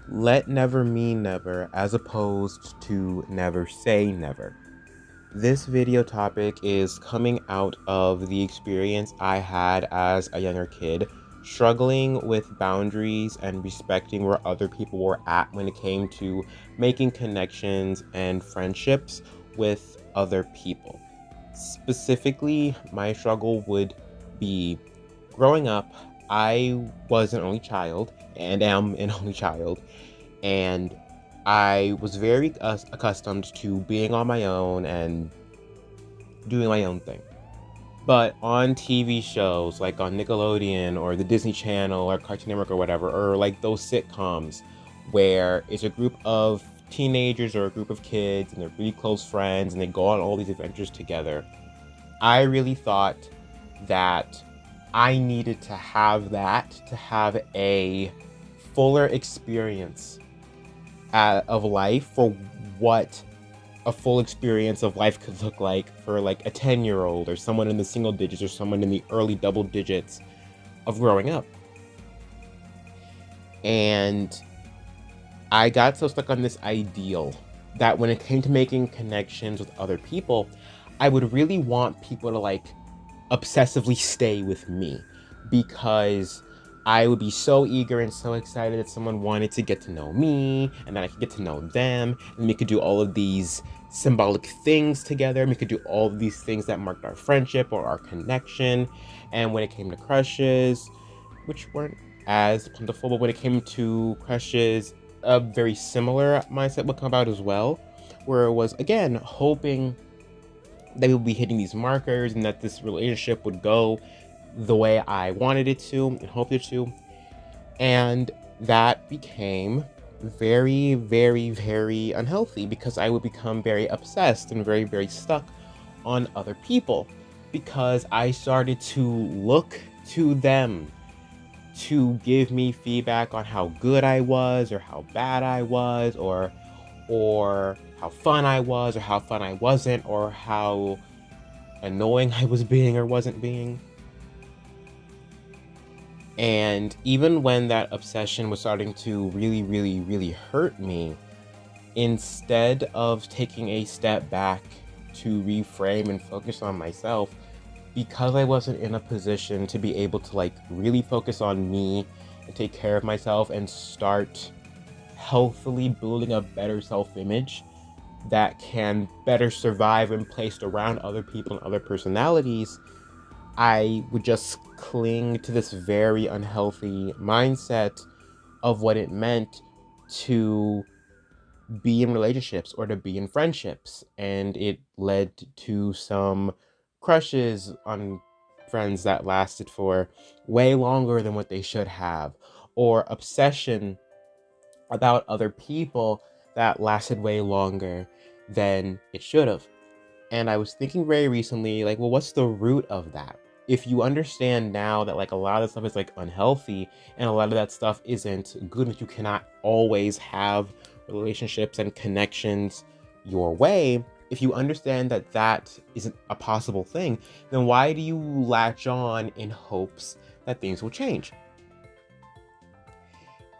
Let never mean never, as opposed to never say never. This video topic is coming out of the experience I had as a younger kid, struggling with boundaries and respecting where other people were at when it came to making connections and friendships with other people. Specifically, my struggle would be growing up. I was an only child and am an only child, and I was very accustomed to being on my own and doing my own thing. But on TV shows like on Nickelodeon or the Disney Channel or Cartoon Network or whatever, or like those sitcoms where it's a group of teenagers or a group of kids and they're really close friends and they go on all these adventures together, I really thought that I needed to have a fuller experience of life for what a full experience of life could look like for like a 10-year-old or someone in the single digits or someone in the early double digits of growing up. And I got so stuck on this ideal that when it came to making connections with other people, I would really want people to like obsessively stay with me, because I would be so eager and so excited that someone wanted to get to know me and that I could get to know them, and we could do all of these symbolic things together. We could do all of these things that marked our friendship or our connection. And when it came to crushes, which weren't as plentiful, but when it came to crushes, a very similar mindset would come about as well, where it was, again, hoping that we would be hitting these markers and that this relationship would go the way I wanted it to and hoped it to. And that became very, very, very unhealthy, because I would become very obsessed and very, very stuck on other people, because I started to look to them to give me feedback on how good I was or how bad I was, or how fun I was or how fun I wasn't, or how annoying I was being or wasn't being. And even when that obsession was starting to really, really, really hurt me, instead of taking a step back to reframe and focus on myself, because I wasn't in a position to be able to like really focus on me and take care of myself and start healthily building a better self-image that can better survive when placed around other people and other personalities, I would just cling to this very unhealthy mindset of what it meant to be in relationships or to be in friendships. And it led to some crushes on friends that lasted for way longer than what they should have, or obsession about other people that lasted way longer than it should have. And I was thinking very recently, like, well, what's the root of that? If you understand now that like a lot of stuff is like unhealthy and a lot of that stuff isn't good, that you cannot always have relationships and connections your way, if you understand that that isn't a possible thing, then why do you latch on in hopes that things will change?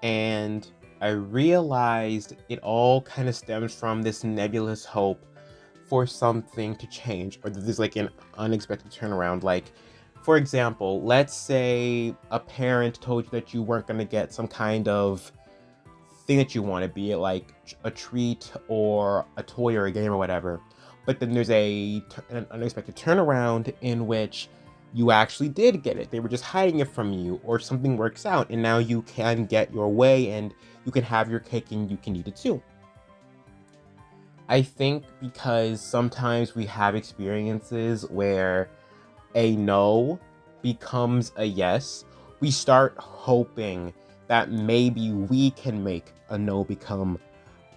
And I realized it all kind of stems from this nebulous hope for something to change, or that there's like an unexpected turnaround. Like, for example, let's say a parent told you that you weren't going to get some kind of thing that you want, to be it like a treat or a toy or a game or whatever, but then there's an unexpected turnaround in which you actually did get it. They were just hiding it from you, or something works out and now you can get your way and you can have your cake and you can eat it too. I think because sometimes we have experiences where a no becomes a yes, we start hoping that maybe we can make a no become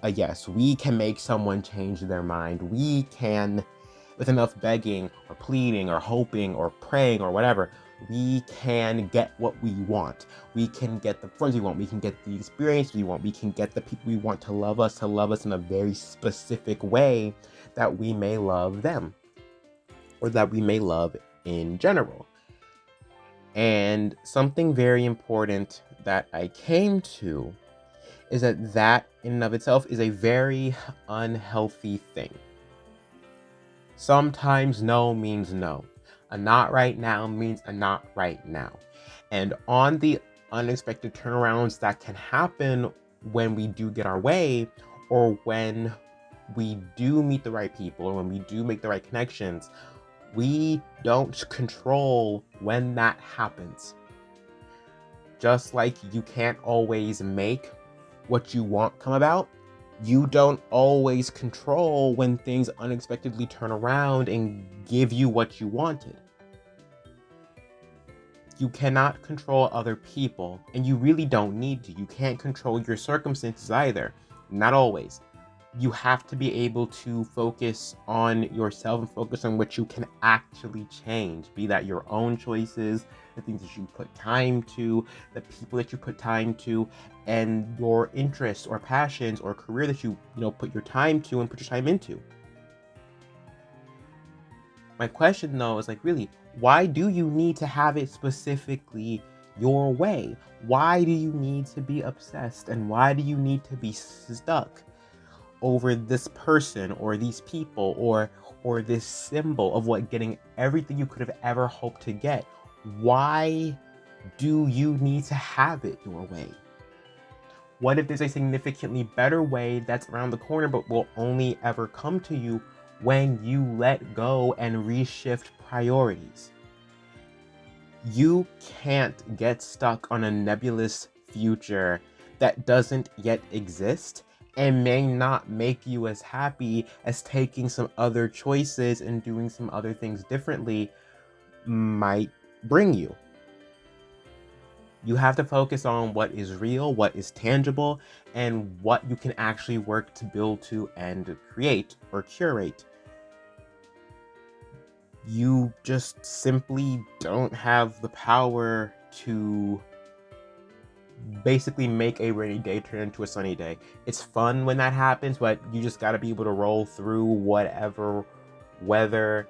a yes. We can make someone change their mind. We can, with enough begging or pleading or hoping or praying or whatever, we can get what we want. We can get the friends we want. We can get the experience we want. We can get the people we want to love us in a very specific way that we may love them, or that we may love in general. And something very important that I came to is that in and of itself is a very unhealthy thing. Sometimes no means no. A not right now means a not right now. And on the unexpected turnarounds that can happen when we do get our way, or when we do meet the right people, or when we do make the right connections, we don't control when that happens. Just like you can't always make what you want come about, you don't always control when things unexpectedly turn around and give you what you wanted. You cannot control other people, and you really don't need to. You can't control your circumstances either. Not always. You have to be able to focus on yourself and focus on what you can actually change. Be that your own choices, the things that you put time to, the people that you put time to, and your interests or passions or career that you put your time to and put your time into. My question though is really, why do you need to have it specifically your way? Why do you need to be obsessed, and why do you need to be stuck over this person or these people or this symbol of getting everything you could have ever hoped to get? Why do you need to have it your way? What if there's a significantly better way that's around the corner but will only ever come to you when you let go and reshift priorities? You can't get stuck on a nebulous future that doesn't yet exist and may not make you as happy as taking some other choices and doing some other things differently might bring you. You have to focus on what is real, what is tangible, and what you can actually work to build to and create or curate. You just simply don't have the power to basically make a rainy day turn into a sunny day. It's fun when that happens, but you just got to be able to roll through whatever weather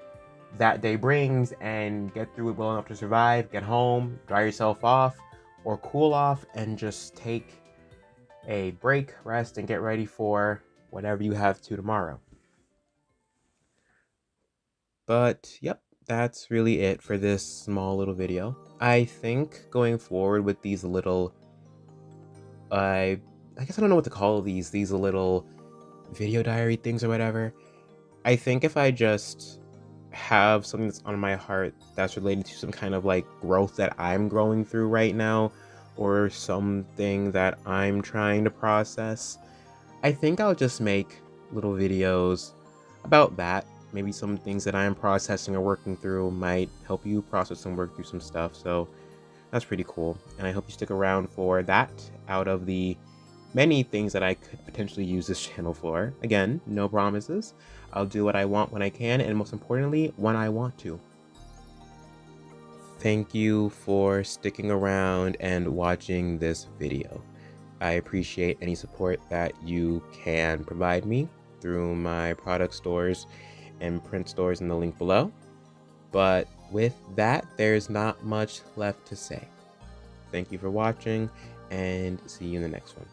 that day brings and get through it well enough to survive, get home, dry yourself off or cool off, and just take a break, rest, and get ready for whatever you have to tomorrow. But yep, that's really it for this small little video. I think going forward with these little, I guess I don't know what to call these little video diary things or whatever. I think if I just have something that's on my heart that's related to some kind of growth that I'm going through right now, or something that I'm trying to process, I think I'll just make little videos about that. Maybe some things that I'm processing or working through might help you process and work through some stuff. So that's pretty cool. And I hope you stick around for that out of the many things that I could potentially use this channel for. Again, no promises. I'll do what I want when I can, and most importantly, when I want to. Thank you for sticking around and watching this video. I appreciate any support that you can provide me through my product stores and print stores in the link below. But with that, there's not much left to say. Thank you for watching, and see you in the next one.